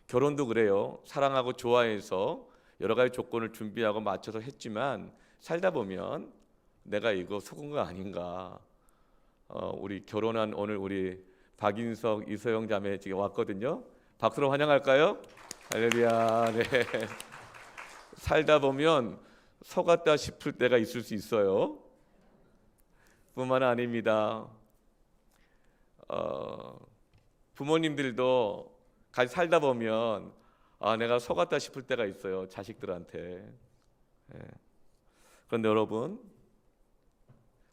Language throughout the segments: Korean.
결혼도 그래요. 사랑하고 좋아해서 여러 가지 조건을 준비하고 맞춰서 했지만 살다 보면 내가 이거 속은 거 아닌가. 우리 결혼한 오늘 우리 박인석, 이서영 자매 지금 왔거든요. 박수로 환영할까요? 할렐루야. 네. 살다 보면 속았다 싶을 때가 있을 수 있어요. 뿐만 아닙니다. 부모님들도 같이 살다 보면 내가 속았다 싶을 때가 있어요. 자식들한테. 예. 그런데 여러분,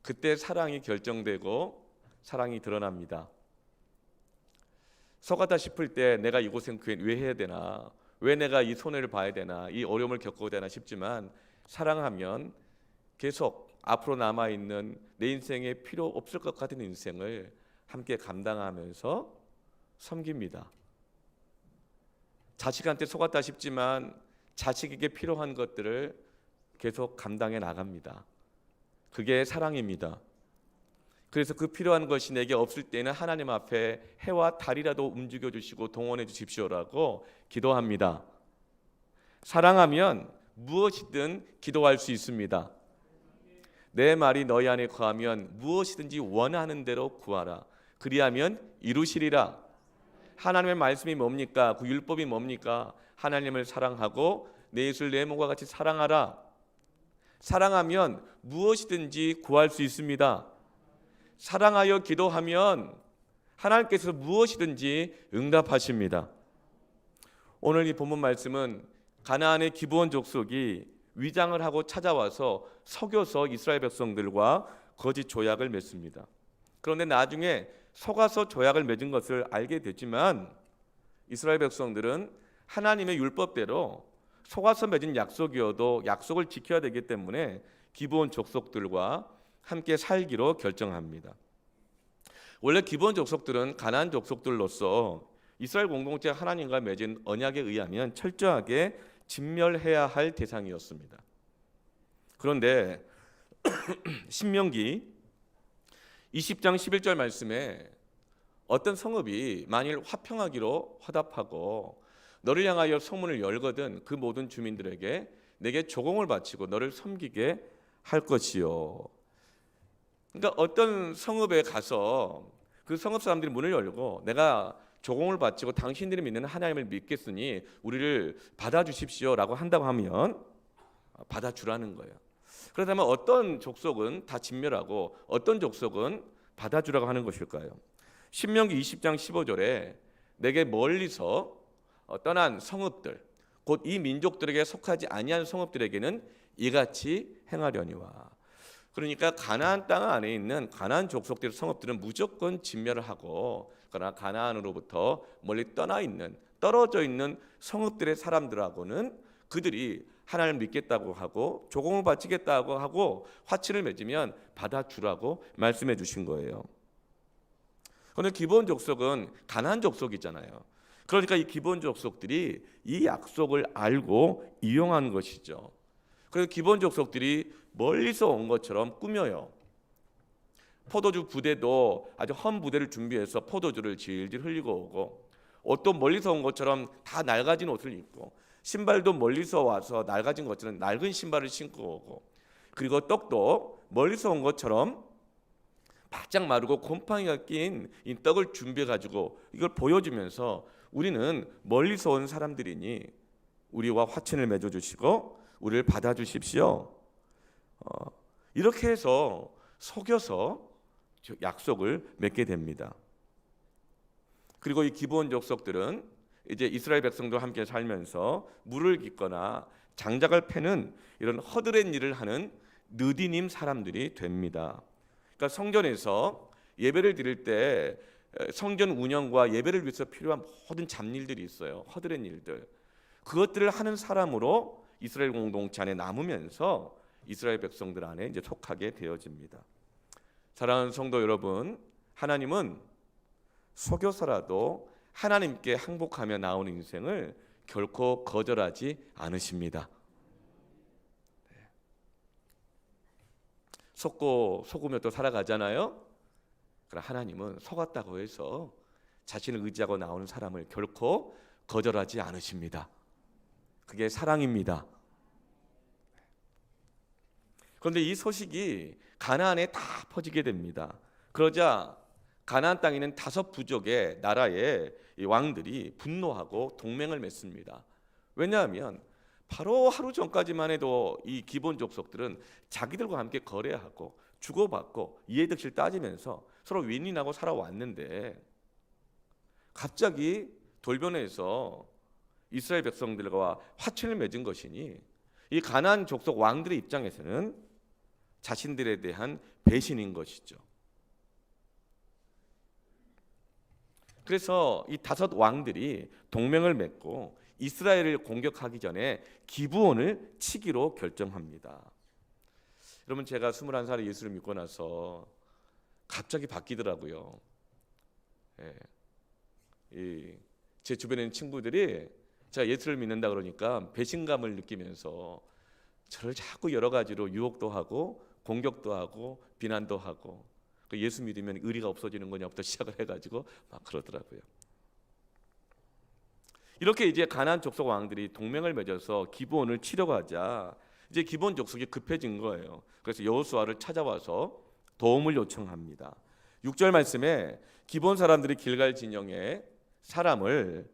그때 사랑이 결정되고 사랑이 드러납니다. 속았다 싶을 때 내가 이곳엔 왜 해야 되나, 왜 내가 이 손해를 봐야 되나, 이 어려움을 겪어야 되나 싶지만 사랑하면 계속 앞으로 남아있는 내 인생에 필요 없을 것 같은 인생을 함께 감당하면서 섬깁니다. 자식한테 속았다 싶지만 자식에게 필요한 것들을 계속 감당해 나갑니다. 그게 사랑입니다. 그래서 그 필요한 것이 내게 없을 때는 하나님 앞에 해와 달이라도 움직여 주시고 동원해 주십시오라고 기도합니다. 사랑하면 무엇이든 기도할 수 있습니다. 내 말이 너희 안에 거하면 무엇이든지 원하는 대로 구하라. 그리하면 이루시리라. 하나님의 말씀이 뭡니까? 그 율법이 뭡니까? 하나님을 사랑하고 내 이웃을 내 몸과 같이 사랑하라. 사랑하면 무엇이든지 구할 수 있습니다. 사랑하여 기도하면 하나님께서 무엇이든지 응답하십니다. 오늘 이 본문 말씀은 가나안의 기브온 족속이 위장을 하고 찾아와서 속여서 이스라엘 백성들과 거짓 조약을 맺습니다. 그런데 나중에 속아서 조약을 맺은 것을 알게 됐지만 이스라엘 백성들은 하나님의 율법대로 속아서 맺은 약속이어도 약속을 지켜야 되기 때문에 기브온 족속들과 함께 살기로 결정합니다. 원래 기브온 족속들은 가나안 족속들로서 이스라엘 공동체 하나님과 맺은 언약에 의하면 철저하게 진멸해야 할 대상이었습니다. 그런데 신명기 20장 11절 말씀에 어떤 성읍이 만일 화평하기로 화답하고 너를 향하여 소문을 열거든 그 모든 주민들에게 내게 조공을 바치고 너를 섬기게 할 것이요. 그러니까 어떤 성읍에 가서 그 성읍 사람들이 문을 열고 내가 조공을 바치고 당신들이 믿는 하나님을 믿겠으니 우리를 받아주십시오라고 한다고 하면 받아주라는 거예요. 그렇다면 어떤 족속은 다 진멸하고 어떤 족속은 받아주라고 하는 것일까요? 신명기 20장 15절에 내게 멀리서 떠난 성읍들 곧 이 민족들에게 속하지 아니한 성읍들에게는 이같이 행하려니와. 그러니까 가나안 땅 안에 있는 가나안 족속들의 성읍들은 무조건 진멸을 하고, 그러나 가나안으로부터 멀리 떠나 있는 떨어져 있는 성읍들의 사람들하고는 그들이 하나님을 믿겠다고 하고 조공을 바치겠다고 하고 화친을 맺으면 받아주라고 말씀해 주신 거예요. 그런데 기브온 족속은 가나안 족속이잖아요. 그러니까 이 기브온 족속들이 이 약속을 알고 이용한 것이죠. 그래서 기브온 족속들이 멀리서 온 것처럼 꾸며요. 포도주 부대도 아주 헌 부대를 준비해서 포도주를 질질 흘리고 오고, 옷도 멀리서 온 것처럼 다 낡아진 옷을 입고, 신발도 멀리서 와서 낡아진 것처럼 낡은 신발을 신고 오고, 그리고 떡도 멀리서 온 것처럼 바짝 마르고 곰팡이가 낀 이 떡을 준비해 가지고 이걸 보여주면서 우리는 멀리서 온 사람들이니 우리와 화친을 맺어 주시고 우리를 받아 주십시오. 이렇게 해서 속여서 약속을 맺게 됩니다. 그리고 이 기브온 족속들은 이제 이스라엘 백성들과 함께 살면서 물을 깃거나 장작을 패는 이런 허드렛 일을 하는 느디님 사람들이 됩니다. 그러니까 성전에서 예배를 드릴 때 성전 운영과 예배를 위해서 필요한 모든 잡일들이 있어요. 허드렛 일들. 그것들을 하는 사람으로 이스라엘 공동체 안에 남으면서 이스라엘 백성들 안에 이제 속하게 되어집니다. 사랑하는 성도 여러분, 하나님은 속여서라도 하나님께 항복하며 나오는 인생을 결코 거절하지 않으십니다. 속고 속으며 또 살아가잖아요. 그러나 하나님은 속았다고 해서 자신을 의지하고 나오는 사람을 결코 거절하지 않으십니다. 그게 사랑입니다. 그런데 이 소식이 가나안에 다 퍼지게 됩니다. 그러자 가나안 땅에 있는 5부족의 나라의 이 왕들이 분노하고 동맹을 맺습니다. 왜냐하면 바로 하루 전까지만 해도 이 기본 족속들은 자기들과 함께 거래하고 주고받고 이해득실 따지면서 서로 윈윈하고 살아왔는데 갑자기 돌변해서 이스라엘 백성들과 화친을 맺은 것이니 이 가나안 족속 왕들의 입장에서는 자신들에 대한 배신인 것이죠. 그래서 이 5 왕들이 동맹을 맺고 이스라엘을 공격하기 전에 기브온을 치기로 결정합니다. 여러분, 제가 21살에 예수를 믿고 나서 갑자기 바뀌더라고요. 제 주변에 있는 친구들이 제가 예수를 믿는다 그러니까 배신감을 느끼면서 저를 자꾸 여러 가지로 유혹도 하고 공격도 하고 비난도 하고, 예수 믿으면 의리가 없어지는 거냐부터 시작을 해가지고 막 그러더라고요. 이렇게 이제 가나안 족속 왕들이 동맹을 맺어서 기브온을 치려고 하자 이제 기브온 족속이 급해진 거예요. 그래서 여호수아를 찾아와서 도움을 요청합니다. 6절 말씀에 기브온 사람들이 길갈 진영에 사람을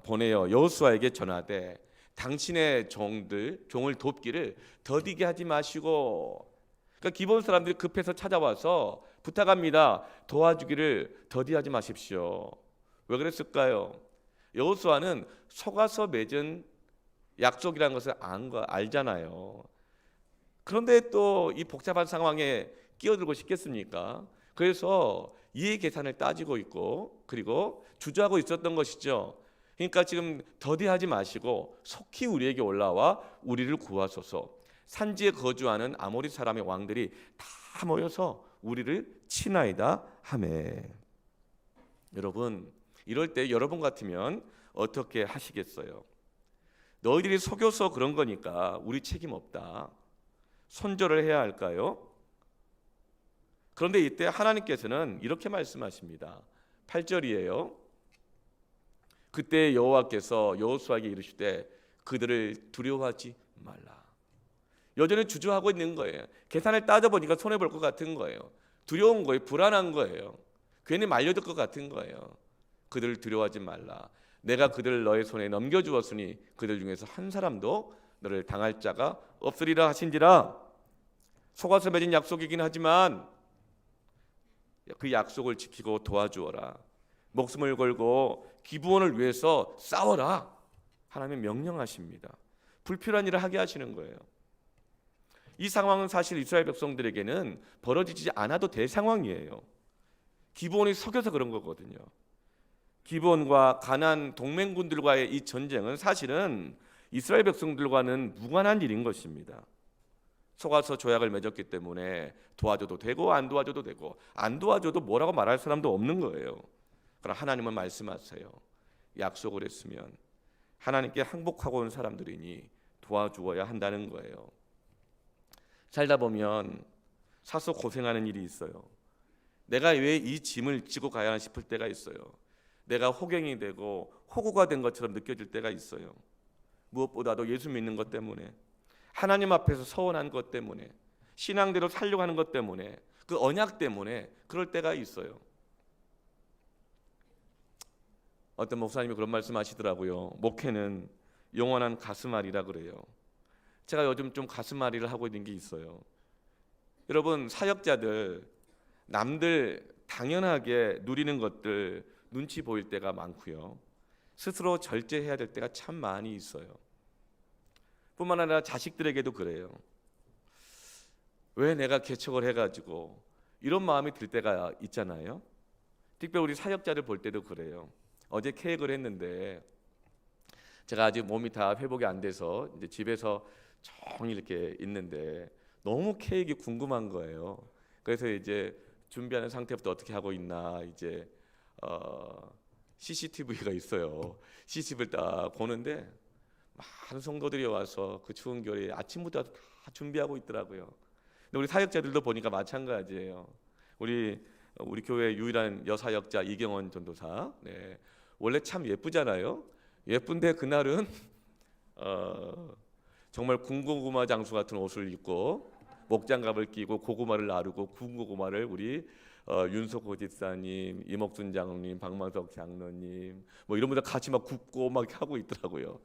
보내어 여호수아에게 전하되 당신의 종을 돕기를 더디게 하지 마시고, 그러니까 기브온 사람들이 급해서 찾아와서 부탁합니다. 도와주기를 더디하지 마십시오. 왜 그랬을까요? 여호수아는 속아서 맺은 약속이라는 것을 알잖아요. 그런데 또 이 복잡한 상황에 끼어들고 싶겠습니까? 그래서 이해 계산을 따지고 있고 그리고 주저하고 있었던 것이죠. 그러니까 지금 더디하지 마시고 속히 우리에게 올라와 우리를 구하소서. 산지에 거주하는 아모리 사람의 왕들이 다 모여서 우리를 치나이다 하매. 여러분, 이럴 때 여러분 같으면 어떻게 하시겠어요? 너희들이 속여서 그런 거니까 우리 책임 없다. 손절을 해야 할까요? 그런데 이때 하나님께서는 이렇게 말씀하십니다. 8절이에요. 그때 여호와께서 여호수아에게 이르시되 그들을 두려워하지 말라. 여전히 주저하고 있는 거예요. 계산을 따져보니까 손해볼 것 같은 거예요. 두려운 거예요. 불안한 거예요. 괜히 말려들 것 같은 거예요. 그들을 두려워하지 말라. 내가 그들을 너의 손에 넘겨주었으니 그들 중에서 한 사람도 너를 당할 자가 없으리라 하신지라. 속아서 맺은 약속이긴 하지만 그 약속을 지키고 도와주어라. 목숨을 걸고 기브온을 위해서 싸워라. 하나님이 명령하십니다. 불필요한 일을 하게 하시는 거예요. 이 상황은 사실 이스라엘 백성들에게는 벌어지지 않아도 될 상황이에요. 기브온이 속여서 그런 거거든요. 기브온과 가나안 동맹군들과의 이 전쟁은 사실은 이스라엘 백성들과는 무관한 일인 것입니다. 속아서 조약을 맺었기 때문에 도와줘도 되고 안 도와줘도 되고 안 도와줘도 뭐라고 말할 사람도 없는 거예요. 그러나 하나님은 말씀하세요. 약속을 했으면 하나님께 항복하고 온 사람들이니 도와주어야 한다는 거예요. 살다 보면 사소 고생하는 일이 있어요. 내가 왜 이 짐을 지고 가야 하나 싶을 때가 있어요. 내가 호갱이 되고 호구가 된 것처럼 느껴질 때가 있어요. 무엇보다도 예수 믿는 것 때문에, 하나님 앞에서 서원한 것 때문에, 신앙대로 살려고 하는 것 때문에, 그 언약 때문에 그럴 때가 있어요. 어떤 목사님이 그런 말씀 하시더라고요. 목회는 영원한 가슴앓이라 그래요. 제가 요즘 좀 가슴앓이를 하고 있는 게 있어요. 여러분, 사역자들 남들 당연하게 누리는 것들 눈치 보일 때가 많고요. 스스로 절제해야 될 때가 참 많이 있어요. 뿐만 아니라 자식들에게도 그래요. 왜 내가 개척을 해가지고 이런 마음이 들 때가 있잖아요. 특별히 우리 사역자를 볼 때도 그래요. 어제 케이크를 했는데 제가 아직 몸이 다 회복이 안 돼서 이제 집에서 종일 이렇게 있는데 너무 케이크 궁금한 거예요. 그래서 이제 준비하는 상태부터 어떻게 하고 있나 이제 CCTV가 있어요. CCTV를 딱 보는데 많은 성도들이 와서 그 추운 겨울에 아침부터 다 준비하고 있더라고요. 근데 우리 사역자들도 보니까 마찬가지예요. 우리 교회 유일한 여사역자 이경원 전도사, 네. 원래 참 예쁘잖아요. 예쁜데 그날은 정말 군고구마 장수 같은 옷을 입고 목장갑을 끼고 고구마를 나르고 구운 고구마를 우리 윤석호 집사님, 이목순 장로님, 박만석 장로님 뭐 이런 분들 같이 막 굽고 막 하고 있더라고요.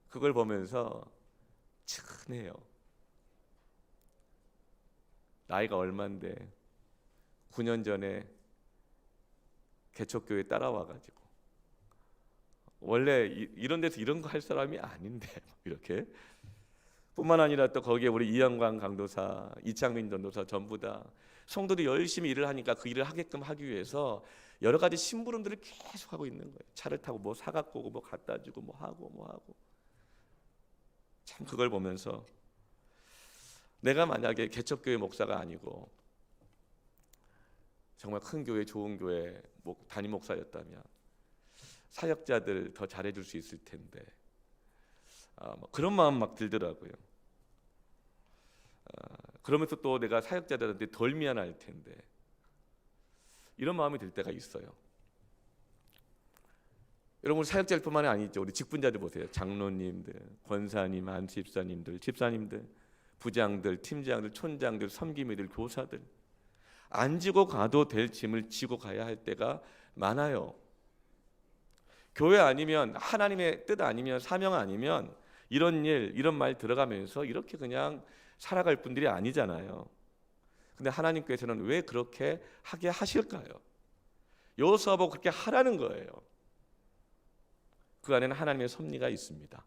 그걸 보면서 측은해요. 나이가 얼만데 9년 전에 개척교회 따라와가지고 원래 이런 데서 이런 거 할 사람이 아닌데 이렇게 뿐만 아니라 또 거기에 우리 이영광 강도사, 이창민 전도사 전부 다 성도들이 열심히 일을 하니까 그 일을 하게끔 하기 위해서 여러 가지 심부름들을 계속 하고 있는 거예요. 차를 타고 뭐 사갖고 오고 뭐 갖다 주고 뭐 하고 참 그걸 보면서 내가 만약에 개척교회 목사가 아니고 정말 큰 교회, 좋은 교회 담임 목사였다면 사역자들 더 잘해줄 수 있을 텐데 뭐 그런 마음 막 들더라고요. 그러면서 또 내가 사역자들한테 덜 미안할 텐데 이런 마음이 들 때가 있어요. 여러분 사역자뿐만이 아니죠. 우리 직분자들 보세요. 장로님들, 권사님, 안집사님들, 집사님들, 부장들, 팀장들, 촌장들, 섬기미들, 교사들 안 지고 가도 될 짐을 지고 가야 할 때가 많아요. 교회 아니면 하나님의 뜻 아니면 사명 아니면 이런 일, 이런 말 들어가면서 이렇게 그냥 살아갈 분들이 아니잖아요. 근데 하나님께서는 왜 그렇게 하게 하실까요? 여호수아보고 그렇게 하라는 거예요. 그 안에는 하나님의 섭리가 있습니다.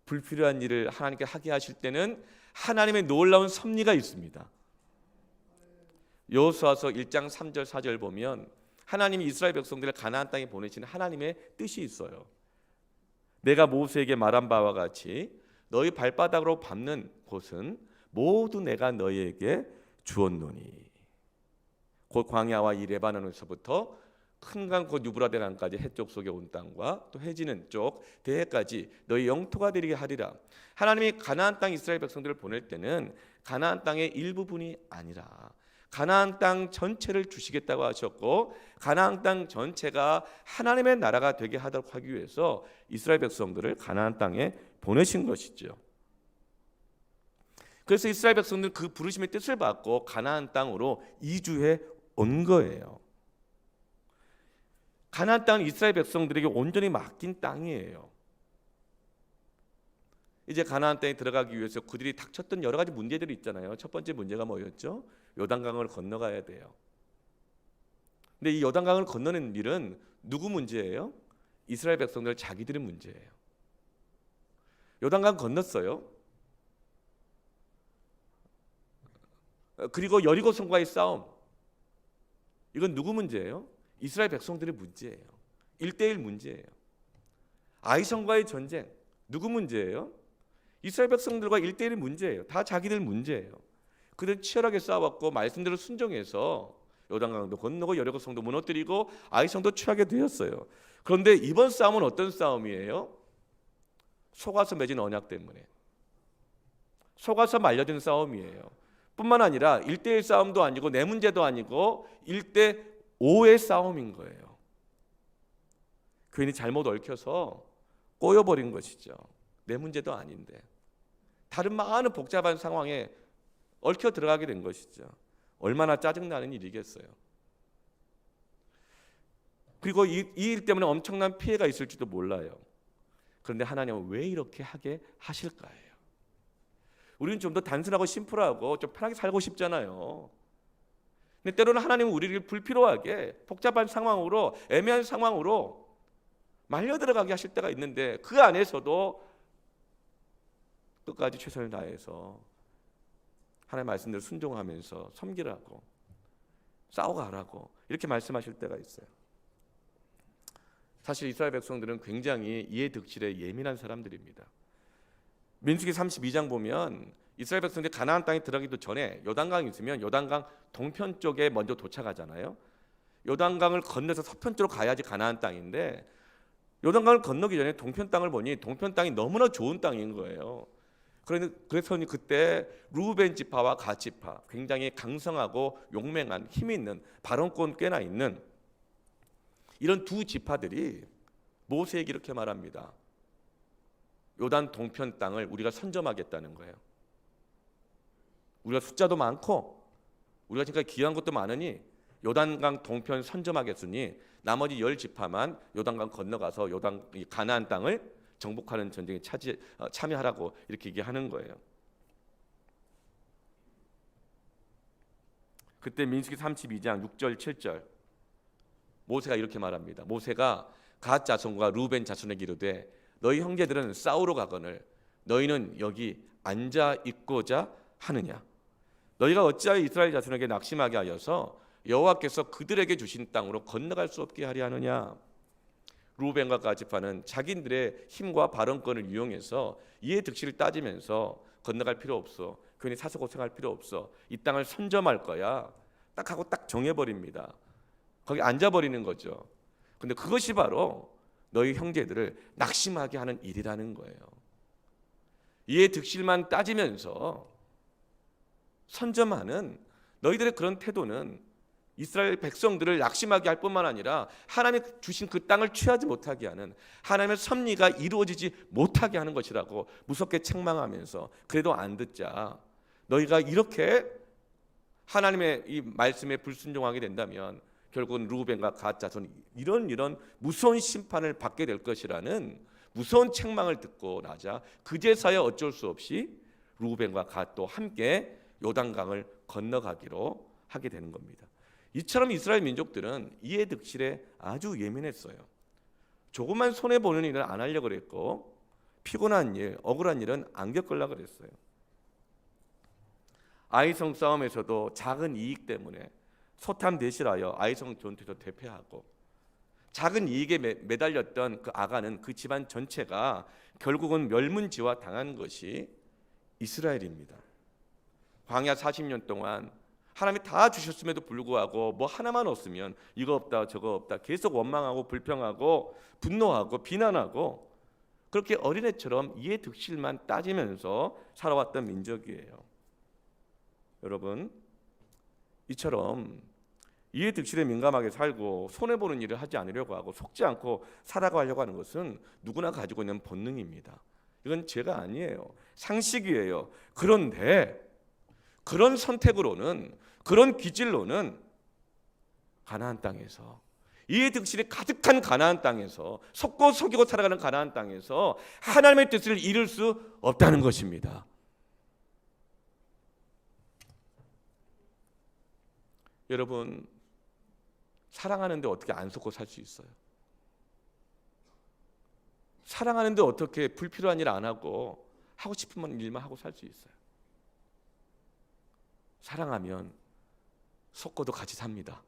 불필요한 일을 하나님께 하게 하실 때는 하나님의 놀라운 섭리가 있습니다. 여호수아서 1장 3절 4절 보면 하나님이 이스라엘 백성들을 가나안 땅에 보내시는 하나님의 뜻이 있어요. 내가 모세에게 말한 바와 같이 너희 발바닥으로 밟는 곳은 모두 내가 너희에게 주었노니 곧 광야와 이 레바논에서부터 큰 강 곧 유브라데 강까지 해쪽 속에 온 땅과 또 해지는 쪽 대해까지 너희 영토가 되리게 하리라. 하나님이 가나안 땅 이스라엘 백성들을 보낼 때는 가나안 땅의 일부분이 아니라 가나안 땅 전체를 주시겠다고 하셨고 가나안 땅 전체가 하나님의 나라가 되게 하도록 하기 위해서 이스라엘 백성들을 가나안 땅에 보내신 것이죠. 그래서 이스라엘 백성들은 그 부르심의 뜻을 받고 가나안 땅으로 이주해 온 거예요. 가나안 땅은 이스라엘 백성들에게 온전히 맡긴 땅이에요. 이제 가나안 땅에 들어가기 위해서 그들이 닥쳤던 여러 가지 문제들이 있잖아요. 첫 번째 문제가 뭐였죠? 요단강을 건너가야 돼요. 근데 이 요단강을 건너는 일은 누구 문제예요? 이스라엘 백성들 자기들의 문제예요. 요단강 건넜어요. 그리고 여리고성과의 싸움. 이건 누구 문제예요? 이스라엘 백성들의 문제예요. 1대1 문제예요. 아이성과의 전쟁. 누구 문제예요? 이스라엘 백성들과 1대1의 문제예요. 다 자기들 문제예요. 그들 치열하게 싸웠고 말씀대로 순종해서 요단강도 건너고 여리고성도 무너뜨리고 아이성도 취하게 되었어요. 그런데 이번 싸움은 어떤 싸움이에요? 속아서 맺은 언약 때문에 속아서 말려든 싸움이에요. 뿐만 아니라 1대1 싸움도 아니고 내 문제도 아니고 1대5의 싸움인 거예요. 괜히 잘못 얽혀서 꼬여버린 것이죠. 내 문제도 아닌데 다른 많은 복잡한 상황에 얽혀 들어가게 된 것이죠. 얼마나 짜증나는 일이겠어요. 그리고 이 일 때문에 엄청난 피해가 있을지도 몰라요. 그런데 하나님은 왜 이렇게 하게 하실까요? 우리는 좀 더 단순하고 심플하고 좀 편하게 살고 싶잖아요. 근데 때로는 하나님은 우리를 불필요하게 복잡한 상황으로 애매한 상황으로 말려 들어가게 하실 때가 있는데 그 안에서도 끝까지 최선을 다해서 하나님의 말씀대로 순종하면서 섬기라고 싸워가라고 이렇게 말씀하실 때가 있어요. 사실 이스라엘 백성들은 굉장히 이해득실에 예민한 사람들입니다. 민수기 32장 보면 이스라엘 백성들이 가나안 땅에 들어가기도 전에 요단강이 있으면 요단강 동편 쪽에 먼저 도착하잖아요. 요단강을 건너서 서편 쪽으로 가야지 가나안 땅인데 요단강을 건너기 전에 동편 땅을 보니 동편 땅이 너무나 좋은 땅인 거예요. 그래서 그때 루벤 지파와 갓 지파 굉장히 강성하고 용맹한 힘이 있는 발언권 꽤나 있는 이런 두 지파들이 모세에게 이렇게 말합니다. 요단 동편 땅을 우리가 선점하겠다는 거예요. 우리가 숫자도 많고 우리가 지금까지 기여한 것도 많으니 요단강 동편 선점하겠으니 나머지 10지파만 요단강 건너가서 가나안 땅을 정복하는 전쟁에 참여하라고 이렇게 얘기하는 거예요. 그때 민수기 32장 6절 7절 모세가 이렇게 말합니다. 모세가 갓 자손과 루벤 자손에게 이르되 너희 형제들은 싸우러 가거늘 너희는 여기 앉아 있고자 하느냐. 너희가 어찌하여 이스라엘 자손에게 낙심하게 하여서 여호와께서 그들에게 주신 땅으로 건너갈 수 없게 하려 하느냐. 루벤과 갓 지파는 자기들의 힘과 발언권을 이용해서 이해 득실을 따지면서 건너갈 필요 없어, 괜히 사서 고생할 필요 없어, 이 땅을 선점할 거야 딱 하고 딱 정해버립니다. 거기 앉아버리는 거죠. 근데 그것이 바로 너희 형제들을 낙심하게 하는 일이라는 거예요. 이해 득실만 따지면서 선점하는 너희들의 그런 태도는 이스라엘 백성들을 낙심하게 할 뿐만 아니라 하나님이 주신 그 땅을 취하지 못하게 하는, 하나님의 섭리가 이루어지지 못하게 하는 것이라고 무섭게 책망하면서 그래도 안 듣자. 너희가 이렇게 하나님의 이 말씀에 불순종하게 된다면 결국은 루벤과 갓 자손이 이런 무서운 심판을 받게 될 것이라는 무서운 책망을 듣고 나자 그제서야 어쩔 수 없이 루벤과 갓도 함께 요단강을 건너가기로 하게 되는 겁니다. 이처럼 이스라엘 민족들은 이해 득실에 아주 예민했어요. 조금만 손해 보는 일은 안 하려고 그랬고 피곤한 일, 억울한 일은 안 겪으려고 그랬어요. 아이성 싸움에서도 작은 이익 때문에 소탐 대실하여 아이성 전투에서 대패하고 작은 이익에 매달렸던 그 아가는 그 집안 전체가 결국은 멸문지화 당한 것이 이스라엘입니다. 광야 40년 동안 하나님이 다 주셨음에도 불구하고 뭐 하나만 없으면 이거 없다 저거 없다 계속 원망하고 불평하고 분노하고 비난하고 그렇게 어린애처럼 이해 득실만 따지면서 살아왔던 민족이에요. 여러분, 이처럼 이해 득실에 민감하게 살고 손해보는 일을 하지 않으려고 하고 속지 않고 살아가려고 하는 것은 누구나 가지고 있는 본능입니다. 이건 죄가 아니에요. 상식이에요. 그런데 그런 선택으로는, 그런 기질로는 가나안 땅에서, 이해 득실이 가득한 가나안 땅에서, 속고 속이고 살아가는 가나안 땅에서 하나님의 뜻을 이룰 수 없다는 것입니다. 여러분, 사랑하는데 어떻게 안 속고 살 수 있어요? 사랑하는데 어떻게 불필요한 일 안 하고 하고 싶은 일만 하고 살 수 있어요? 사랑하면 속고도 같이 삽니다.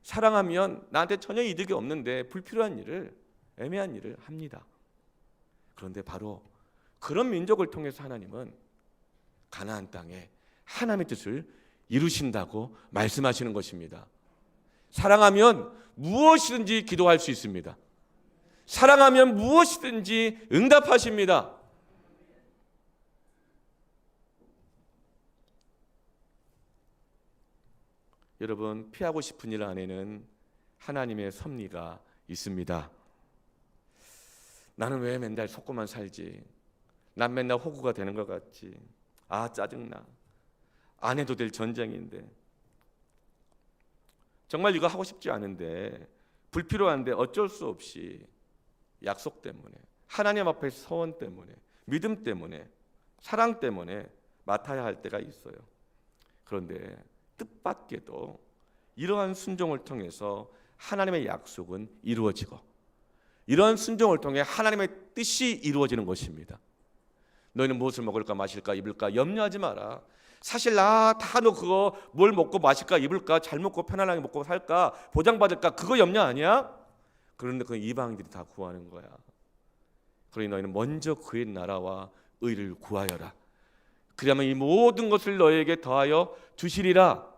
사랑하면 나한테 전혀 이득이 없는데 불필요한 일을, 애매한 일을 합니다. 그런데 바로 그런 민족을 통해서 하나님은 가나안 땅에 하나님의 뜻을 이루신다고 말씀하시는 것입니다. 사랑하면 무엇이든지 기도할 수 있습니다. 사랑하면 무엇이든지 응답하십니다. 여러분, 피하고 싶은 일 안에는 하나님의 섭리가 있습니다. 나는 왜 맨날 속고만 살지? 난 맨날 호구가 되는 것 같지? 아, 짜증나. 안 해도 될 전쟁인데. 정말 이거 하고 싶지 않은데, 불필요한데 어쩔 수 없이 약속 때문에, 하나님 앞에 서원 때문에, 믿음 때문에, 사랑 때문에 맡아야 할 때가 있어요. 그런데 뜻밖에도 이러한 순종을 통해서 하나님의 약속은 이루어지고, 이러한 순종을 통해 하나님의 뜻이 이루어지는 것입니다. 너희는 무엇을 먹을까 마실까 입을까 염려하지 마라. 사실 나 다 너 그거 뭘 먹고 마실까 입을까 잘 먹고 편안하게 먹고 살까 보장받을까 그거 염려 아니야? 그런데 그 이방인들이 다 구하는 거야. 그러니 너희는 먼저 그의 나라와 의를 구하여라. 그러면 이 모든 것을 너희에게 더하여 주시리라.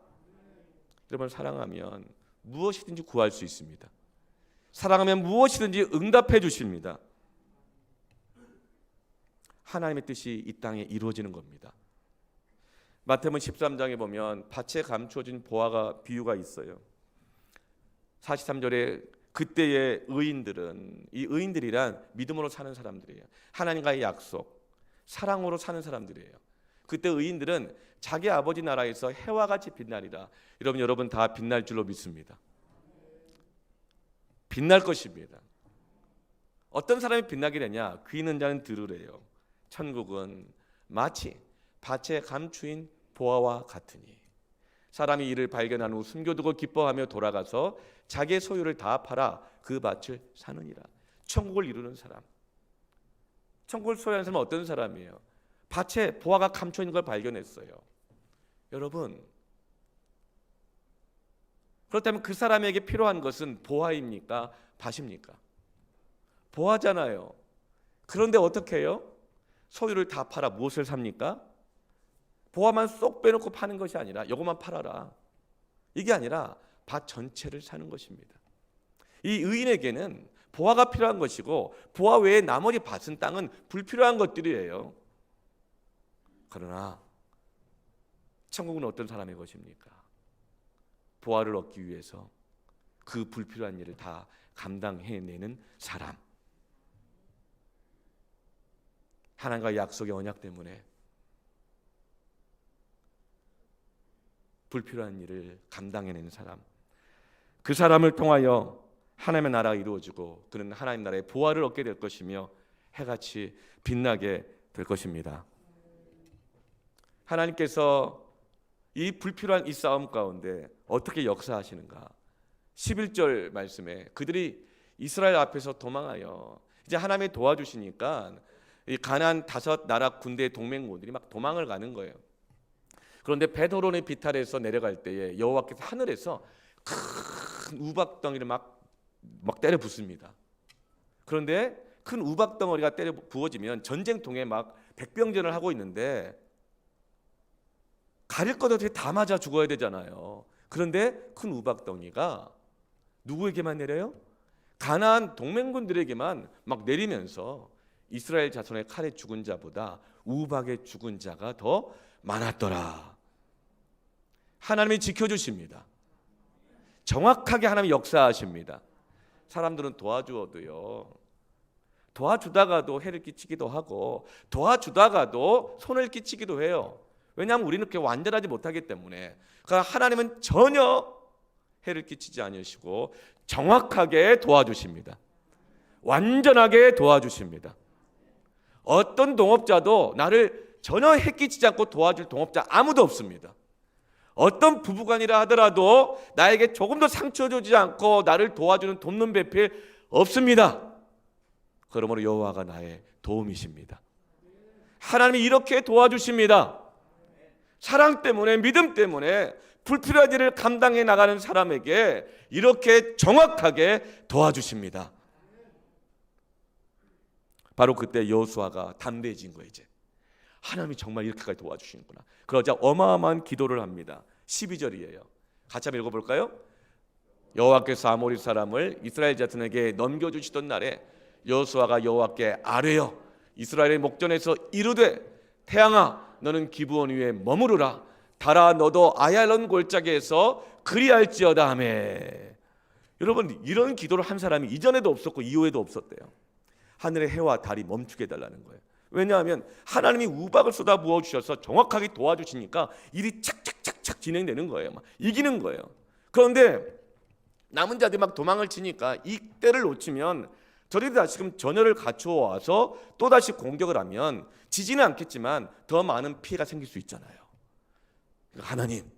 여러분, 사랑하면 무엇이든지 구할 수 있습니다. 사랑하면 무엇이든지 응답해 주십니다. 하나님의 뜻이 이 땅에 이루어지는 겁니다. 마태복음 13장에 보면 밭에 감추어진 보화가 비유가 있어요. 43절에 그때의 의인들은, 이 의인들이란 믿음으로 사는 사람들이에요. 하나님과의 약속, 사랑으로 사는 사람들이에요. 그때 의인들은 자기 아버지 나라에서 해와 같이 빛나리라. 여러분 다 빛날 줄로 믿습니다. 빛날 것입니다. 어떤 사람이 빛나게 되냐? 귀 있는 자는 들으래요. 천국은 마치 밭에 감추인 보화와 같으니, 사람이 이를 발견한 후 숨겨두고 기뻐하며 돌아가서 자기의 소유를 다 팔아 그 밭을 사느니라. 천국을 이루는 사람, 천국을 소유하는 사람은 어떤 사람이에요? 밭에 보화가 감춰 있는 걸 발견했어요. 여러분, 그렇다면 그 사람에게 필요한 것은 보화입니까? 밭입니까? 보화잖아요. 그런데 어떻게 해요? 소유를 다 팔아 무엇을 삽니까? 보화만 쏙 빼놓고 파는 것이 아니라 이것만 팔아라, 이게 아니라 밭 전체를 사는 것입니다. 이 의인에게는 보화가 필요한 것이고, 보화 외에 나머지 밭은 땅은 불필요한 것들이에요. 그러나 천국은 어떤 사람의 것입니까? 보화를 얻기 위해서 그 불필요한 일을 다 감당해내는 사람. 하나님과 약속의 언약 때문에 불필요한 일을 감당해내는 사람, 그 사람을 통하여 하나님의 나라가 이루어지고 그는 하나님 나라의 보화를 얻게 될 것이며 해같이 빛나게 될 것입니다. 하나님께서 이 불필요한 이 싸움 가운데 어떻게 역사하시는가? 11절 말씀에 그들이 이스라엘 앞에서 도망하여 이제 하나님이 도와주시니까 이 가나안 5나라 군대 동맹군들이 막 도망을 가는 거예요. 그런데 벳호론의 비탈에서 내려갈 때에 여호와께서 하늘에서 큰 우박덩이를 막 때려 붓습니다. 그런데 큰 우박덩어리가 때려 부어지면 전쟁통에 막 백병전을 하고 있는데 가릴 것 없이 다 맞아 죽어야 되잖아요. 그런데 큰 우박덩이가 누구에게만 내려요? 가나안 동맹군들에게만 막 내리면서 이스라엘 자손의 칼에 죽은 자보다 우박에 죽은 자가 더 많았더라. 하나님이 지켜주십니다. 정확하게 하나님이 역사하십니다. 사람들은 도와주어도요, 도와주다가도 해를 끼치기도 하고 도와주다가도 손을 끼치기도 해요. 왜냐하면 우리는 그렇게 완전하지 못하기 때문에. 그러니까 하나님은 전혀 해를 끼치지 않으시고 정확하게 도와주십니다. 완전하게 도와주십니다. 어떤 동업자도 나를 전혀 해 끼치지 않고 도와줄 동업자 아무도 없습니다. 어떤 부부간이라 하더라도 나에게 조금도 상처 주지 않고 나를 도와주는 돕는 배필 없습니다. 그러므로 여호와가 나의 도움이십니다. 하나님이 이렇게 도와주십니다. 사랑 때문에, 믿음 때문에 불필요한 일을 감당해 나가는 사람에게 이렇게 정확하게 도와주십니다. 바로 그때 여호수아가 담대해진 거예요. 이제 하나님이 정말 이렇게까지 도와주시는구나. 그러자 어마어마한 기도를 합니다. 12절이에요. 같이 한번 읽어볼까요? 여호와께서 아모리 사람을 이스라엘 자손에게 넘겨주시던 날에 여호수아가 여호와께 아뢰어 이스라엘의 목전에서 이르되 태양아 너는 기브온 위에 머무르라. 달아 너도 아얄론 골짜기에서 그리할지어다 하며. 여러분, 이런 기도를 한 사람이 이전에도 없었고 이후에도 없었대요. 하늘의 해와 달이 멈추게 해달라는 거예요. 왜냐하면 하나님이 우박을 쏟아 부어주셔서 정확하게 도와주시니까 일이 착착착착 진행되는 거예요. 막 이기는 거예요. 그런데 남은 자들이 막 도망을 치니까 이 때를 놓치면 저들이 다시 지금 전열을 갖추어 와서 또다시 공격을 하면 지지는 않겠지만 더 많은 피해가 생길 수 있잖아요. 하나님,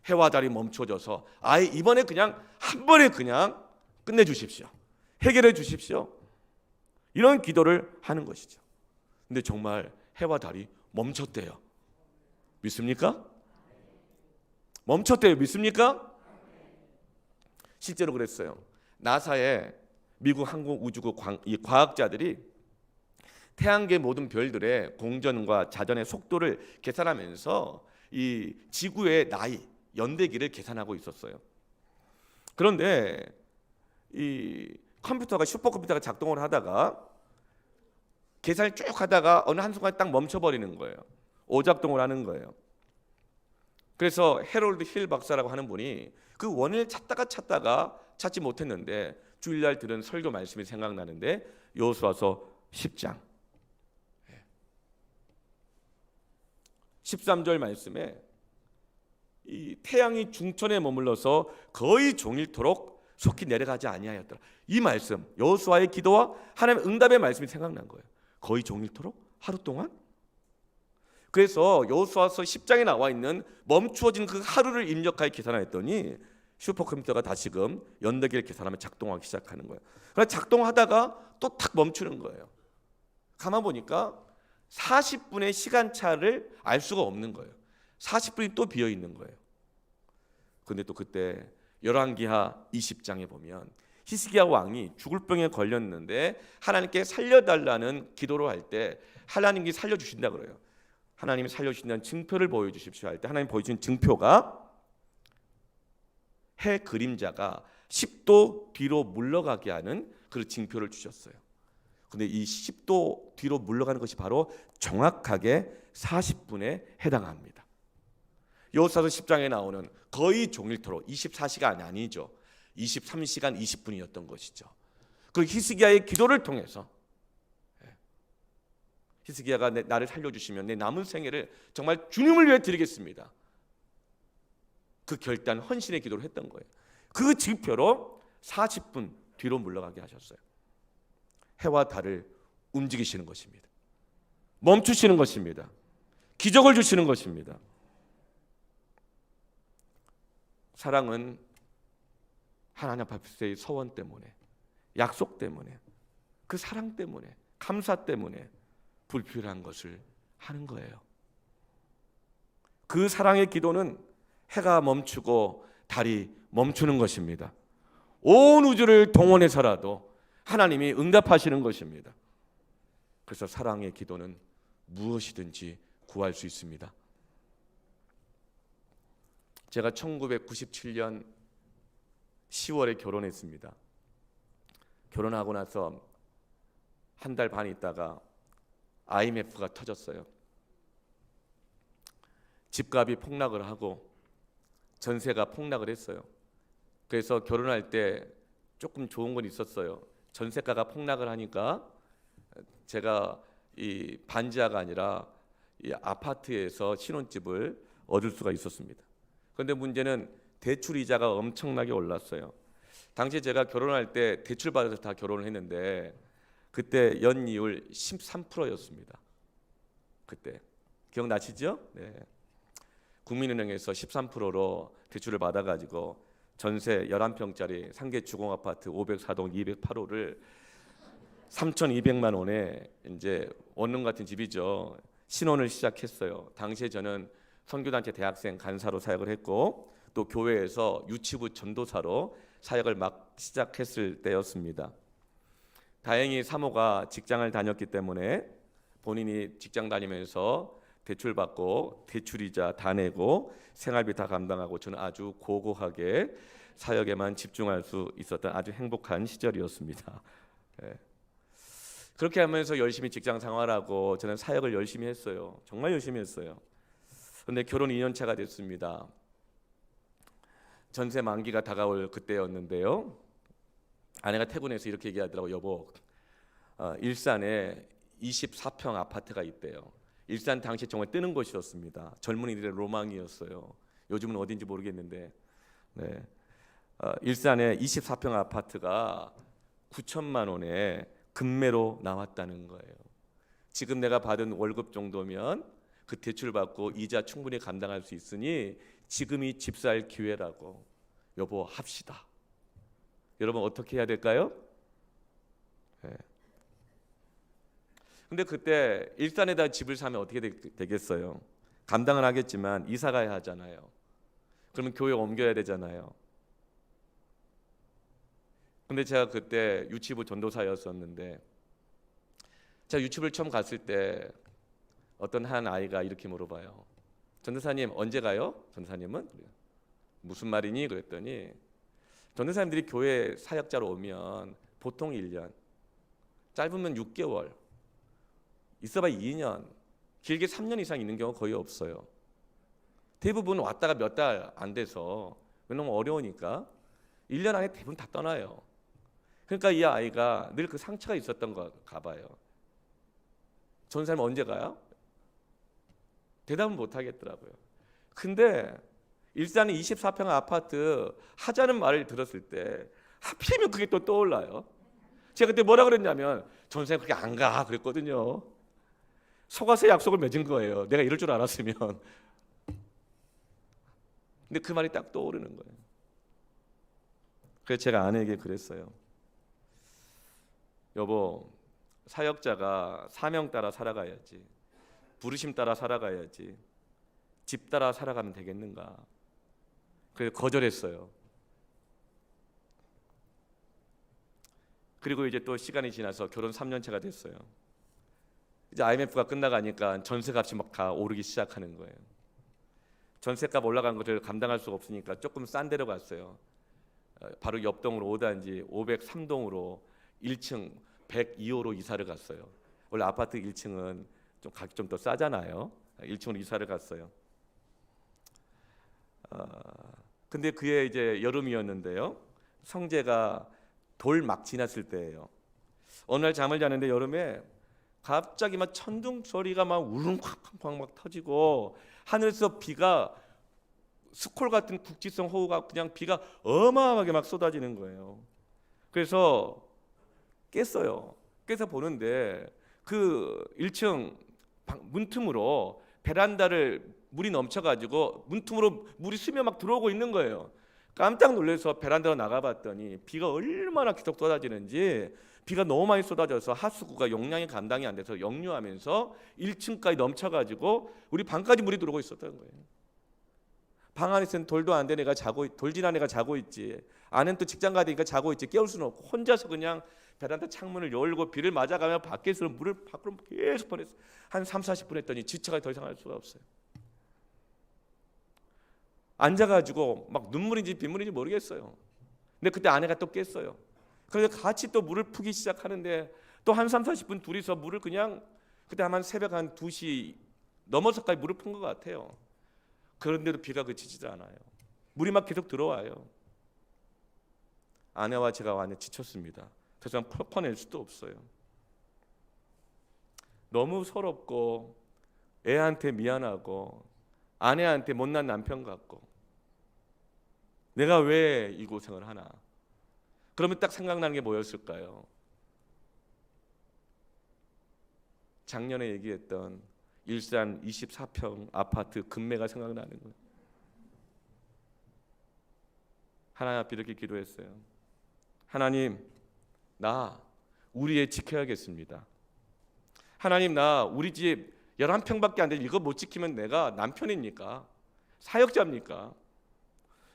해와 달이 멈춰져서 아예 이번에 그냥 한 번에 그냥 끝내주십시오. 해결해 주십시오. 이런 기도를 하는 것이죠. 근데 정말 해와 달이 멈췄대요. 믿습니까? 멈췄대요. 믿습니까? 실제로 그랬어요. 나사의 미국 항공우주국 이 과학자들이 태양계 모든 별들의 공전과 자전의 속도를 계산하면서 이 지구의 나이, 연대기를 계산하고 있었어요. 그런데 이 컴퓨터가 슈퍼컴퓨터가 작동을 하다가 계산을 쭉 하다가 어느 한순간에 딱 멈춰버리는 거예요. 오작동을 하는 거예요. 그래서 해롤드 힐 박사라고 하는 분이 그 원인을 찾다가 찾지 못했는데 주일날 들은 설교 말씀이 생각나는데 여호수아서 10장 13절 말씀에 이 태양이 중천에 머물러서 거의 종일토록 속히 내려가지 아니하였더라. 이 말씀, 여호수아의 기도와 하나님의 응답의 말씀이 생각난 거예요. 거의 종일토록 하루 동안. 그래서 여호수아서 10장에 나와 있는 멈추어진 그 하루를 입력하여 계산했더니 슈퍼컴퓨터가 다시금 연대기를 계산하면 작동하기 시작하는 거예요. 그러나 작동하다가 또 탁 멈추는 거예요. 가만 보니까 40분의 시간차를 알 수가 없는 거예요. 40분이 또 비어 있는 거예요. 근데 또 그때 열왕기하 20장에 보면 히스기야 왕이 죽을 병에 걸렸는데 하나님께 살려달라는 기도를 할 때 하나님이 살려주신다 그래요. 하나님이 살려주신다는 증표를 보여주십시오 할 때 하나님 보여주신 증표가 해 그림자가 10도 뒤로 물러가게 하는 그 징표를 주셨어요. 근데 이 10도 뒤로 물러가는 것이 바로 정확하게 40분에 해당합니다. 여호수아서 10장에 나오는 거의 종일토록 24시간 아니죠. 23시간 20분이었던 것이죠. 그 히스기야의 기도를 통해서 히스기야가 나를 살려주시면 내 남은 생애를 정말 주님을 위해 드리겠습니다. 그 결단 헌신의 기도를 했던 거예요. 그 징표로 40분 뒤로 물러가게 하셨어요. 해와 달을 움직이시는 것입니다. 멈추시는 것입니다. 기적을 주시는 것입니다. 사랑은 하나님 앞에서의 서원 때문에, 약속 때문에, 그 사랑 때문에, 감사 때문에 불필요한 것을 하는 거예요. 그 사랑의 기도는 해가 멈추고 달이 멈추는 것입니다. 온 우주를 동원해서라도 하나님이 응답하시는 것입니다. 그래서 사랑의 기도는 무엇이든지 구할 수 있습니다. 제가 1997년 10월에 결혼했습니다. 결혼하고 나서 한 달 반 있다가 IMF가 터졌어요. 집값이 폭락을 하고 전세가 폭락을 했어요. 그래서 결혼할 때 조금 좋은 건 있었어요. 전세가가 폭락을 하니까 제가 이 반지하가 아니라 이 아파트에서 신혼집을 얻을 수가 있었습니다. 그런데 문제는 대출 이자가 엄청나게 올랐어요. 당시에 제가 결혼할 때 대출 받아서 다 결혼을 했는데 그때 연이율 13%였습니다. 그때 기억나시죠? 네. 국민은행에서 13%로 대출을 받아가지고 전세 11평짜리 상계 주공아파트 504동 208호를 3,200만 원에 이제 원룸 같은 집이죠. 신혼을 시작했어요. 당시에 저는 선교단체 대학생 간사로 사역을 했고 또 교회에서 유치부 전도사로 사역을 막 시작했을 때였습니다. 다행히 사모가 직장을 다녔기 때문에 본인이 직장 다니면서 대출 받고 대출이자 다 내고 생활비 다 감당하고 저는 아주 고고하게 사역에만 집중할 수 있었던 아주 행복한 시절이었습니다. 네. 그렇게 하면서 열심히 직장 생활하고 저는 사역을 열심히 했어요. 정말 열심히 했어요. 그런데 결혼 2년 차가 됐습니다. 전세 만기가 다가올 그때였는데요. 아내가 퇴근해서 이렇게 얘기하더라고요. 여보, 일산에 24평 아파트가 있대요. 일산 당시 정말 뜨는 곳이었습니다. 젊은이들의 로망이었어요. 요즘은 어딘지 모르겠는데 네. 일산에 24평 아파트가 9천만 원에 금매로 나왔다는 거예요. 지금 내가 받은 월급 정도면 그 대출 받고 이자 충분히 감당할 수 있으니 지금이 집 살 기회라고. 여보 합시다. 여러분 어떻게 해야 될까요? 네. 근데 그때 일산에다 집을 사면 어떻게 되겠어요? 감당은 하겠지만 이사 가야 하잖아요. 그러면 교회 옮겨야 되잖아요. 근데 제가 그때 유치부 전도사였었는데 제가 유치부를 처음 갔을 때 어떤 한 아이가 이렇게 물어봐요. 전도사님 언제 가요? 전도사님은? 무슨 말이니? 그랬더니 전도사님들이 교회 사역자로 오면 보통 1년, 짧으면 6개월, 있어봐야 2년, 길게 3년 이상 있는 경우가 거의 없어요. 대부분 왔다가 몇 달 안 돼서 너무 어려우니까 1년 안에 대부분 다 떠나요. 그러니까 이 아이가 늘 그 상처가 있었던 건가 봐요. 전사님 언제 가요? 대답은 못 하겠더라고요. 근데 일산의 24평 아파트 하자는 말을 들었을 때 하필이면 그게 또 떠올라요. 제가 그때 뭐라 그랬냐면 전사님 그렇게 안 가 그랬거든요. 속아서 약속을 맺은 거예요. 내가 이럴 줄 알았으면. 근데 그 말이 딱 떠오르는 거예요. 그래서 제가 아내에게 그랬어요. 여보, 사역자가 사명 따라 살아가야지, 부르심 따라 살아가야지, 집 따라 살아가면 되겠는가. 그래서 거절했어요. 그리고 이제 또 시간이 지나서 결혼 3년 차가 됐어요. 이제 IMF가 끝나가니까 전세값이 막 다 오르기 시작하는 거예요. 전세값 올라간 것을 감당할 수가 없으니까 조금 싼 데로 갔어요. 바로 옆 동으로 5단지 503동으로 1층 102호로 이사를 갔어요. 원래 아파트 1층은 좀 가격 좀 더 싸잖아요. 1층으로 이사를 갔어요. 근데 그해 이제 여름이었는데요. 성재가 돌 막 지났을 때예요. 어느 날 잠을 자는데 여름에 갑자기 막 천둥 소리가 막 울릉쾅쾅 막 터지고 하늘에서 비가 스콜 같은 국지성 호우가 그냥 비가 어마어마하게 막 쏟아지는 거예요. 그래서 깼어요. 깨서 보는데 그 1층 문틈으로 베란다를 물이 넘쳐가지고 문틈으로 물이 스며 막 들어오고 있는 거예요. 깜짝 놀라서 베란다로 나가봤더니 비가 얼마나 계속 쏟아지는지, 비가 너무 많이 쏟아져서 하수구가 용량이 감당이 안 돼서 역류하면서 1층까지 넘쳐가지고 우리 방까지 물이 들어오고 있었던 거예요. 방 안에서는 돌도 안 된 애가 자고, 돌진한 애가 자고 있지, 아내는 또 직장 가야 되니까 자고 있지, 깨울 수는 없고 혼자서 그냥 베란다 창문을 열고 비를 맞아가며 밖에서 물을 밖으로 계속 보냈어요. 한 3-40분 했더니 지쳐가 더 이상 할 수가 없어요. 앉아가지고 막 눈물인지 빗물인지 모르겠어요. 근데 그때 아내가 또 깼어요. 그래서 같이 또 물을 푸기 시작하는데 또 한 3-40분 둘이서 물을 그냥, 그때 아마 새벽 한 2시 넘어서까지 물을 푼 것 같아요. 그런데도 비가 그치지도 않아요. 물이 막 계속 들어와요. 아내와 제가 완전 지쳤습니다. 더 이상 퍼낼 수도 없어요. 너무 서럽고 애한테 미안하고 아내한테 못난 남편 같고 내가 왜 이 고생을 하나. 그러면 딱 생각나는 게 뭐였을까요? 작년에 얘기했던 일산 24평 아파트 금매가 생각나는 거예요. 하나님 앞에 이렇게 기도했어요. 하나님, 나 우리 애 지켜야겠습니다. 하나님, 나 우리 집 11평밖에 안 되는데 이거 못 지키면 내가 남편입니까? 사역자입니까?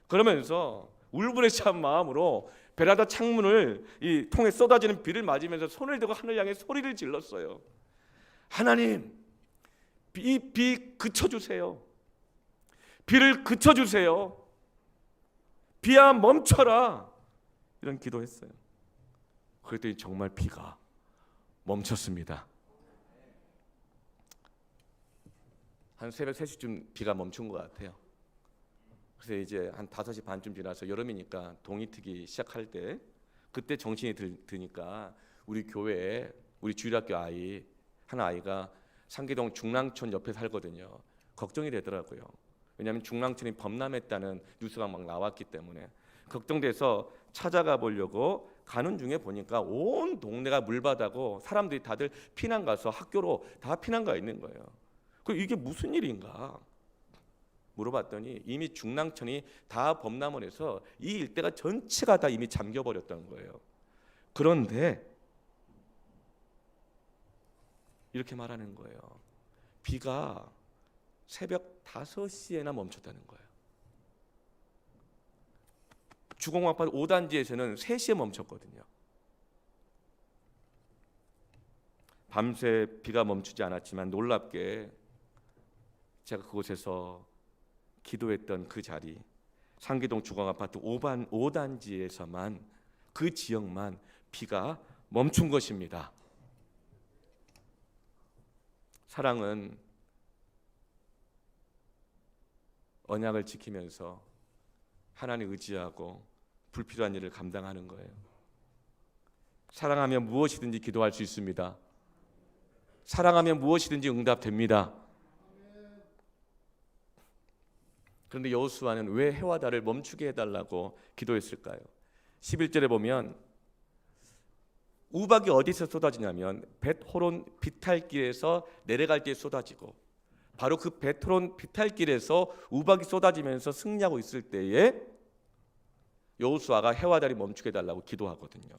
그러면서 울분에 찬 마음으로 베란다 창문을 이 통에 쏟아지는 비를 맞으면서 손을 들고 하늘 향해 소리를 질렀어요. 하나님, 비 그쳐주세요. 비를 그쳐주세요. 비야 멈춰라. 이런 기도했어요. 그랬더니 정말 비가 멈췄습니다. 한 새벽 3시쯤 비가 멈춘 것 같아요. 그래서 이제 한 5시 반쯤 지나서 여름이니까 동이 트기 시작할 때, 그때 정신이 드니까 우리 교회에 우리 주일학교 아이 한 아이가 상계동 중랑천 옆에 살거든요. 걱정이 되더라고요. 왜냐하면 중랑천이 범람했다는 뉴스가 막 나왔기 때문에 걱정돼서 찾아가 보려고 가는 중에 보니까 온 동네가 물바다고 사람들이 다들 피난 가서 학교로 다 피난 가 있는 거예요. 그 이게 무슨 일인가 물어봤더니 이미 중랑천이 다 범람을 해서 이 일대가 전체가 다 이미 잠겨버렸던 거예요. 그런데 이렇게 말하는 거예요. 비가 새벽 5시에나 멈췄다는 거예요. 주공 아파트 5단지에서는 3시에 멈췄거든요. 밤새 비가 멈추지 않았지만 놀랍게 제가 그곳에서 기도했던 그 자리, 상계동 주공아파트 5단지에서만, 그 지역만 비가 멈춘 것입니다. 사랑은 언약을 지키면서 하나님 의지하고 불필요한 일을 감당하는 거예요. 사랑하면 무엇이든지 기도할 수 있습니다. 사랑하면 무엇이든지 응답됩니다. 그런데 여호수아는 왜 해와 달을 멈추게 해달라고 기도했을까요? 11절에 보면 우박이 어디서 쏟아지냐면 벳호론 비탈길에서 내려갈 때 쏟아지고, 바로 그 벳호론 비탈길에서 우박이 쏟아지면서 승리하고 있을 때에 여호수아가 해와 달이 멈추게 해달라고 기도하거든요.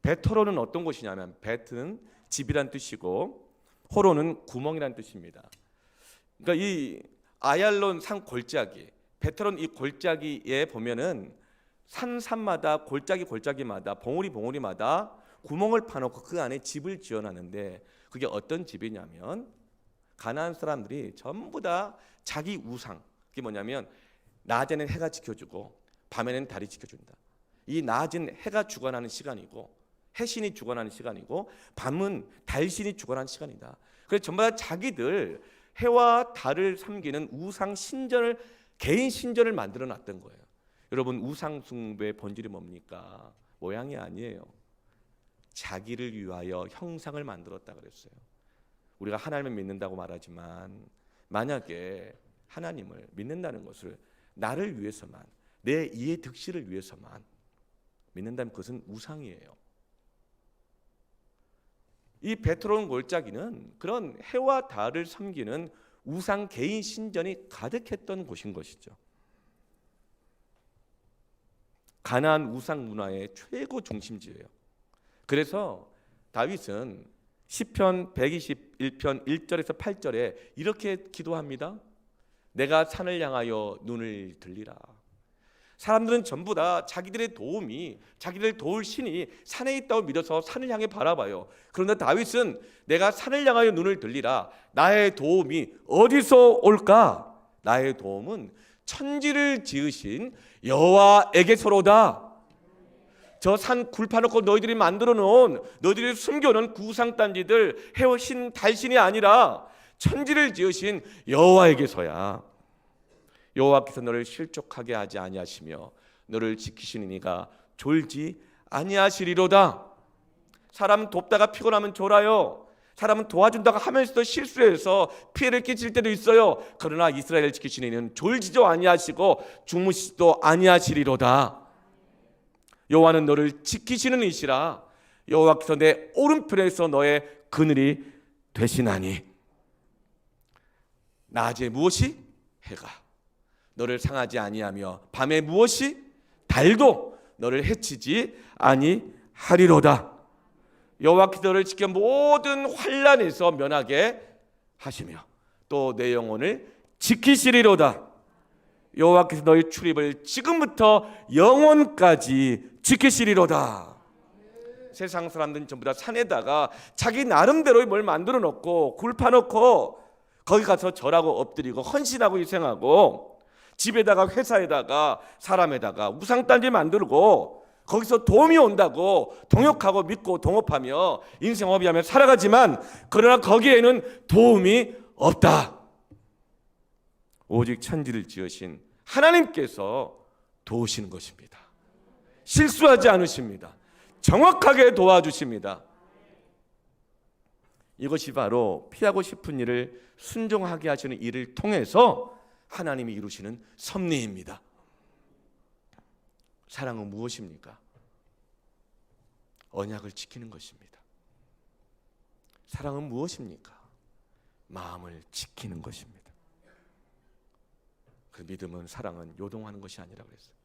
벳호론은 어떤 곳이냐면, 벳은 집이란 뜻이고 호론은 구멍이란 뜻입니다. 그러니까 이 아얄론 산 골짜기, 벳호론 이 골짜기에 보면은 산마다 골짜기마다 봉우리마다 구멍을 파놓고 그 안에 집을 지어놨는데, 그게 어떤 집이냐면 가나안 사람들이 전부 다 자기 우상, 그게 뭐냐면 낮에는 해가 지켜주고 밤에는 달이 지켜준다. 이 낮은 해가 주관하는 시간이고 해신이 주관하는 시간이고 밤은 달신이 주관하는 시간이다. 그래서 전부 다 자기들 해와 달을 섬기는 우상 신전을, 개인 신전을 만들어 놨던 거예요. 여러분, 우상 숭배의 본질이 뭡니까? 모양이 아니에요. 자기를 위하여 형상을 만들었다 그랬어요. 우리가 하나님을 믿는다고 말하지만 만약에 하나님을 믿는다는 것을 나를 위해서만, 내 이해 득실을 위해서만 믿는다면 그것은 우상이에요. 이 벳호론 골짜기는 그런 해와 달을 섬기는 우상 개인 신전이 가득했던 곳인 것이죠. 가나안 우상 문화의 최고 중심지예요. 그래서 다윗은 시편 121편 1절에서 8절에 이렇게 기도합니다. 내가 산을 향하여 눈을 들리라. 사람들은 전부 다 자기들의 도움이, 자기들 도울 신이 산에 있다고 믿어서 산을 향해 바라봐요. 그런데 다윗은 내가 산을 향하여 눈을 들리라. 나의 도움이 어디서 올까? 나의 도움은 천지를 지으신 여호와에게서로다. 저 산 굴파놓고 너희들이 만들어 놓은, 너희들이 숨겨놓은 구상단지들, 해오신 달신이 아니라 천지를 지으신 여호와에게서야. 여호와께서 너를 실족하게 하지 아니하시며 너를 지키시는 이가 졸지 아니하시리로다. 사람 돕다가 피곤하면 졸아요. 사람은 도와준다고 하면서도 실수해서 피해를 끼칠 때도 있어요. 그러나 이스라엘을 지키시는 이는 졸지도 아니하시고 주무시지도 아니하시리로다. 여호와는 너를 지키시는 이시라. 여호와께서 내 오른편에서 너의 그늘이 되시나니. 낮에 무엇이? 해가 너를 상하지 아니하며 밤에 무엇이? 달도 너를 해치지 아니하리로다. 여호와께서 너를 지켜 모든 환난에서 면하게 하시며 또 내 영혼을 지키시리로다. 여호와께서 너의 출입을 지금부터 영원까지 지키시리로다. 세상 사람들은 전부 다 산에다가 자기 나름대로 뭘 만들어 놓고 굴 파놓고 거기 가서 절하고 엎드리고 헌신하고 희생하고, 집에다가 회사에다가 사람에다가 우상단지 만들고 거기서 도움이 온다고 동역하고 믿고 동업하며 인생 허비하며 살아가지만, 그러나 거기에는 도움이 없다. 오직 천지를 지으신 하나님께서 도우시는 것입니다. 실수하지 않으십니다. 정확하게 도와주십니다. 이것이 바로 피하고 싶은 일을 순종하게 하시는 일을 통해서 하나님이 이루시는 섭리입니다. 사랑은 무엇입니까? 언약을 지키는 것입니다. 사랑은 무엇입니까? 마음을 지키는 것입니다. 그 믿음은, 사랑은 요동하는 것이 아니라 그랬어요.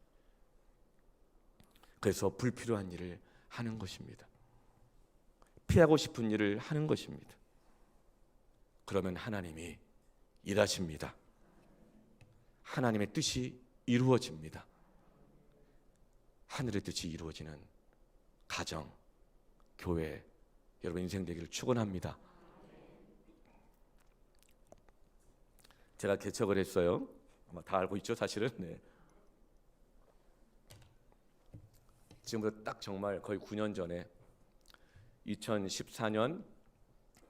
그래서 불필요한 일을 하는 것입니다. 피하고 싶은 일을 하는 것입니다. 그러면 하나님이 일하십니다. 하나님의 뜻이 이루어집니다. 하늘의 뜻이 이루어지는 가정, 교회, 여러분 인생 되기를 축원합니다. 제가 개척을 했어요. 아마 다 알고 있죠, 사실은. 네. 지금부터 딱 정말 거의 9년 전에 2014년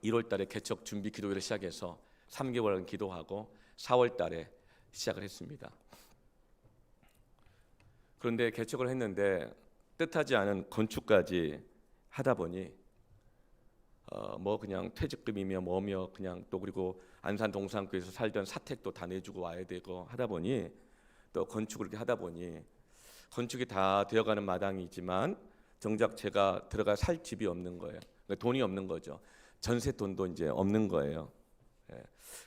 1월 달에 개척 준비 기도회를 시작해서 3개월간 기도하고 4월 달에 시작을 했습니다. 그런데 개척을 했는데 뜻하지 않은 건축까지 하다 보니 뭐 그냥 퇴직금이며 뭐며 그냥 또 그리고 안산 동산구에서 살던 사택도 다 내주고 와야 되고 하다 보니 또 건축을 이렇게 하다 보니 건축이 다 되어가는 마당이지만 정작 제가 들어가 살 집이 없는 거예요. 그러니까 돈이 없는 거죠. 전세 돈도 이제 없는 거예요. 예.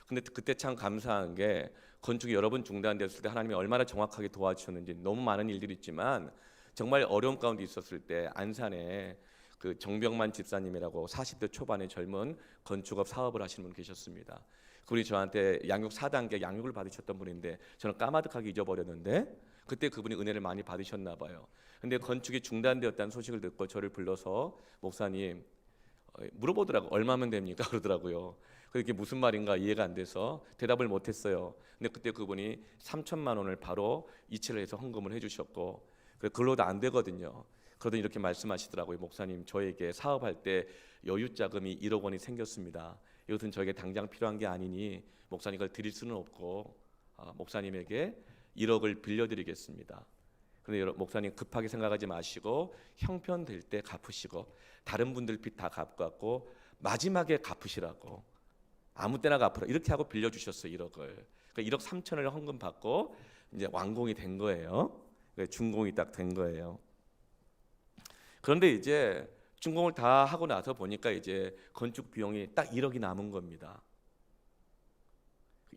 근데 그때 참 감사한 게 건축이 여러 번 중단됐을 때 하나님이 얼마나 정확하게 도와주셨는지 너무 많은 일들이 있지만 정말 어려운 가운데 있었을 때 안산에 그 정병만 집사님이라고 40대 초반의 젊은 건축업 사업을 하시는 분 계셨습니다. 그분이 저한테 양육 4단계 양육을 받으셨던 분인데 저는 까마득하게 잊어버렸는데 그때 그분이 은혜를 많이 받으셨나 봐요. 근데 건축이 중단되었다는 소식을 듣고 저를 불러서 목사님 물어보더라고. 얼마면 됩니까? 그러더라고요. 그게 무슨 말인가 이해가 안 돼서 대답을 못했어요. 근데 그때 그분이 3천만 원을 바로 이체를 해서 헌금을 해주셨고 그걸로도 안 되거든요. 그러더니 이렇게 말씀하시더라고요. 목사님 저에게 사업할 때 여유 자금이 1억 원이 생겼습니다. 이것은 저에게 당장 필요한 게 아니니 목사님 이걸 드릴 수는 없고 목사님에게 1억을 빌려드리겠습니다. 그런데 목사님 급하게 생각하지 마시고 형편될 때 갚으시고 다른 분들 빚 다 갚고 마지막에 갚으시라고 아무 때나 갚으라 이렇게 하고 빌려주셨어요. 1억을. 그러니까 1억 3천을 헌금 받고 이제 완공이 된 거예요. 준공이 딱 된 거예요. 그런데 이제 준공을 다 하고 나서 보니까 이제 건축 비용이 딱 1억이 남은 겁니다.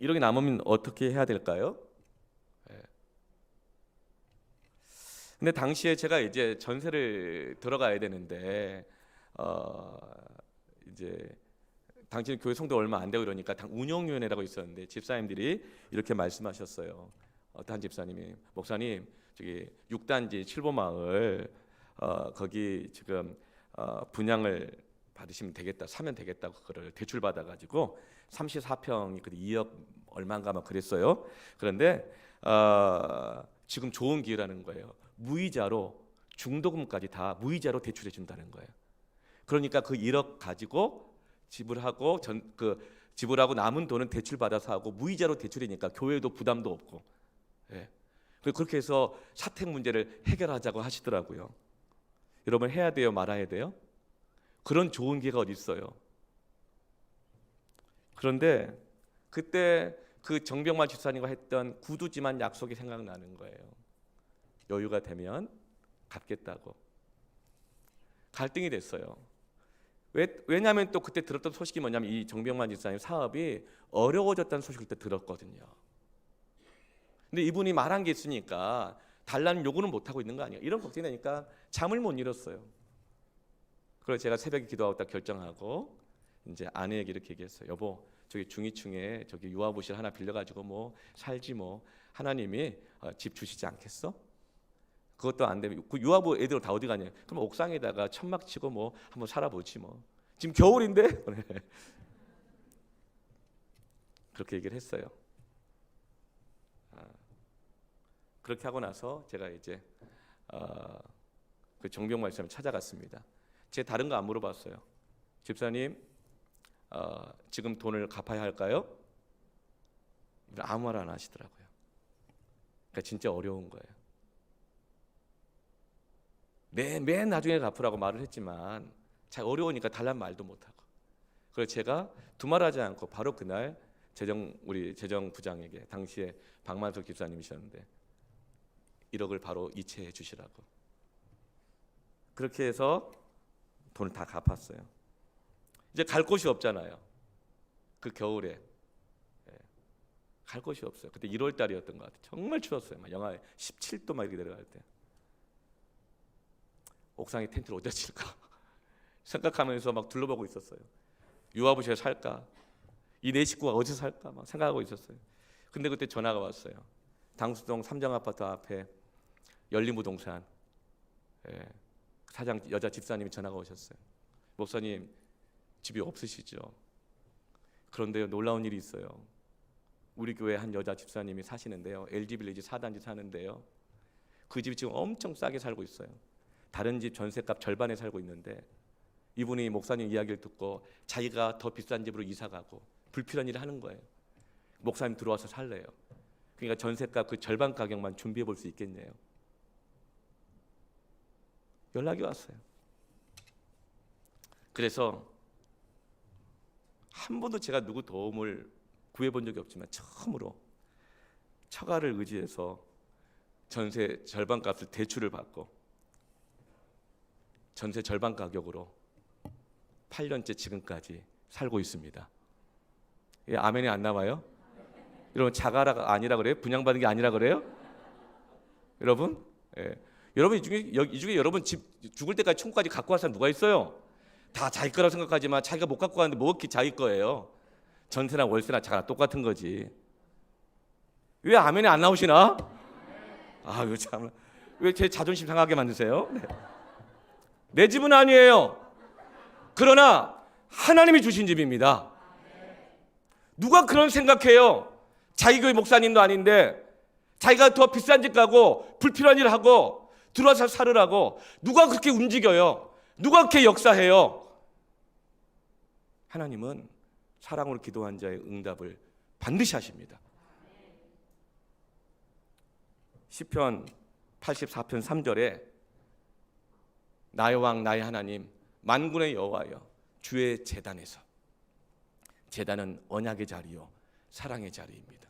1억이 남으면 어떻게 해야 될까요? 근데 당시에 제가 이제 전세를 들어가야 되는데 이제 당시에 교회 성도 얼마 안 되고 이러니까 운영위원회라고 있었는데 집사님들이 이렇게 말씀하셨어요. 어떤 집사님이 목사님 저기 6단지 7보마을 거기 지금 분양을 받으시면 되겠다, 사면 되겠다고 그거를 대출 받아가지고 34평이 그 2억 얼마인가 막 그랬어요. 그런데 지금 좋은 기회라는 거예요. 무이자로 중도금까지 다 무이자로 대출해 준다는 거예요. 그러니까 그 1억 가지고 지불하고 지불하고 남은 돈은 대출 받아서 하고 무이자로 대출이니까 교회도 부담도 없고. 예. 그렇게 해서 사택 문제를 해결하자고 하시더라고요. 여러분 해야 돼요, 말아야 돼요? 그런 좋은 기회가 어디 있어요? 그런데 그때 그 정병만 집사님과 했던 구두지만 약속이 생각나는 거예요. 여유가 되면 갚겠다고. 갈등이 됐어요. 왜냐하면 또 그때 들었던 소식이 뭐냐면 이 정병만 집사님 사업이 어려워졌다는 소식을 그때 들었거든요. 근데 이분이 말한 게 있으니까 달라는 요구는 못 하고 있는 거 아니에요? 이런 걱정이 되니까 잠을 못 잃었어요. 그래서 제가 새벽에 기도하고 딱 결정하고 이제 아내에게 이렇게 얘기했어요. 여보, 저기 중위층에 저기 유아부실 하나 빌려가지고 뭐 살지 뭐 하나님이 집 주시지 않겠어? 그것도 안 되면 그 유아부 애들 다 어디 가냐? 그럼 옥상에다가 천막 치고 뭐 한번 살아보지 뭐. 지금 겨울인데 그렇게 얘기를 했어요. 그렇게 하고 나서 제가 이제 그 정병만 집사님 찾아갔습니다. 제 다른 거 안 물어봤어요. 집사님 지금 돈을 갚아야 할까요? 아무 말 안 하시더라고요. 그러니까 진짜 어려운 거예요. 맨 나중에 갚으라고 말을 했지만 잘 어려우니까 달란 말도 못하고. 그래서 제가 두말하지 않고 바로 그날 우리 재정부장에게 당시에 박만석 집사님이셨는데 1억을 바로 이체해 주시라고. 그렇게 해서 돈을 다 갚았어요. 이제 갈 곳이 없잖아요. 그 겨울에 갈 곳이 없어요. 그때 1월 달이었던 것 같아요. 정말 추웠어요. 막 영하 17도 막 이렇게 내려갈 때. 옥상에 텐트를 어디다 칠까 생각하면서 막 둘러보고 있었어요. 유아부실에 살까? 이 내 식구가 어디서 살까? 막 생각하고 있었어요. 근데 그때 전화가 왔어요. 당수동 삼정아파트 앞에 열린부동산 사장 여자 집사님이 전화가 오셨어요. 목사님 집이 없으시죠? 그런데요 놀라운 일이 있어요. 우리 교회 한 여자 집사님이 사시는데요. LG빌리지 4단지 사는데요. 그 집이 지금 엄청 싸게 살고 있어요. 다른 집 전세값 절반에 살고 있는데 이분이 목사님 이야기를 듣고 자기가 더 비싼 집으로 이사가고 불필요한 일을 하는 거예요. 목사님 들어와서 살래요. 그러니까 전세값 그 절반 가격만 준비해 볼 수 있겠네요. 연락이 왔어요. 그래서 한 번도 제가 누구 도움을 구해본 적이 없지만 처음으로 처가를 의지해서 전세 절반값을 대출을 받고 전세 절반 가격으로 8년째 지금까지 살고 있습니다. 예, 아멘이 안 나와요? 여러분 자가가 아니라 그래요? 분양받은 게 아니라 그래요? 여러분? 예. 여러분 이 중에 여러분 집 죽을 때까지 총까지 갖고 갈 사람 누가 있어요? 다 자기 거라고 생각하지만 자기가 못 갖고 가는데 뭐 이렇게 자기 거예요? 전세나 월세나 자가 똑같은 거지. 왜 아멘이 안 나오시나? 아유 참, 왜 제 자존심 상하게 만드세요? 네. 내 집은 아니에요. 그러나 하나님이 주신 집입니다. 누가 그런 생각해요? 자기 교회 목사님도 아닌데 자기가 더 비싼 집 가고 불필요한 일 하고 들어와서 살으라고 누가 그렇게 움직여요? 누가 그렇게 역사해요? 하나님은 사랑으로 기도한 자의 응답을 반드시 하십니다. 시편 84편 3절에 나의 왕 나의 하나님 만군의 여호와여 주의 제단에서, 제단은 언약의 자리요 사랑의 자리입니다.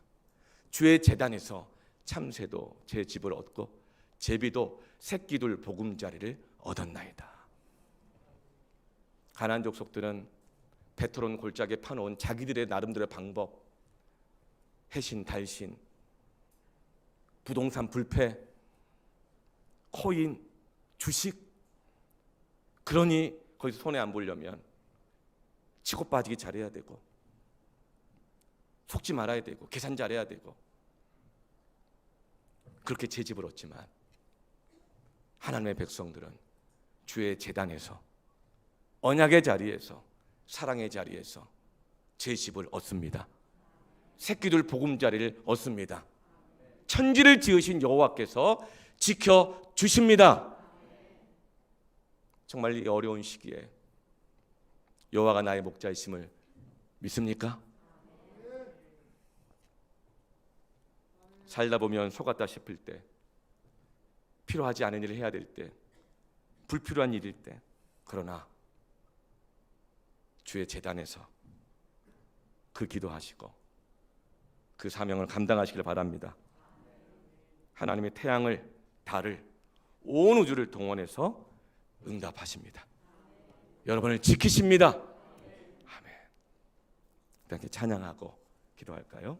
주의 제단에서 참새도 제 집을 얻고 제비도 새끼둘 보금자리를 얻었나이다. 가나안 족속들은 베트론 골짜기에 파놓은 자기들의 나름대로의 방법, 해신, 달신, 부동산 불패, 코인, 주식, 그러니 거기서 손해 안 보려면 치고 빠지기 잘해야 되고 속지 말아야 되고 계산 잘해야 되고 그렇게 제 집을 얻지만 하나님의 백성들은 주의 제단에서, 언약의 자리에서, 사랑의 자리에서 제 집을 얻습니다. 새끼들 보금자리를 얻습니다. 천지를 지으신 여호와께서 지켜주십니다. 정말 이 어려운 시기에 여호와가 나의 목자이심을 믿습니까? 살다 보면 속았다 싶을 때, 필요하지 않은 일을 해야 될 때, 불필요한 일일 때, 그러나 주의 제단에서 그 기도하시고 그 사명을 감당하시길 바랍니다. 하나님의 태양을, 달을, 온 우주를 동원해서 응답하십니다. 여러분을 지키십니다. 아멘. 이렇게 찬양하고 기도할까요?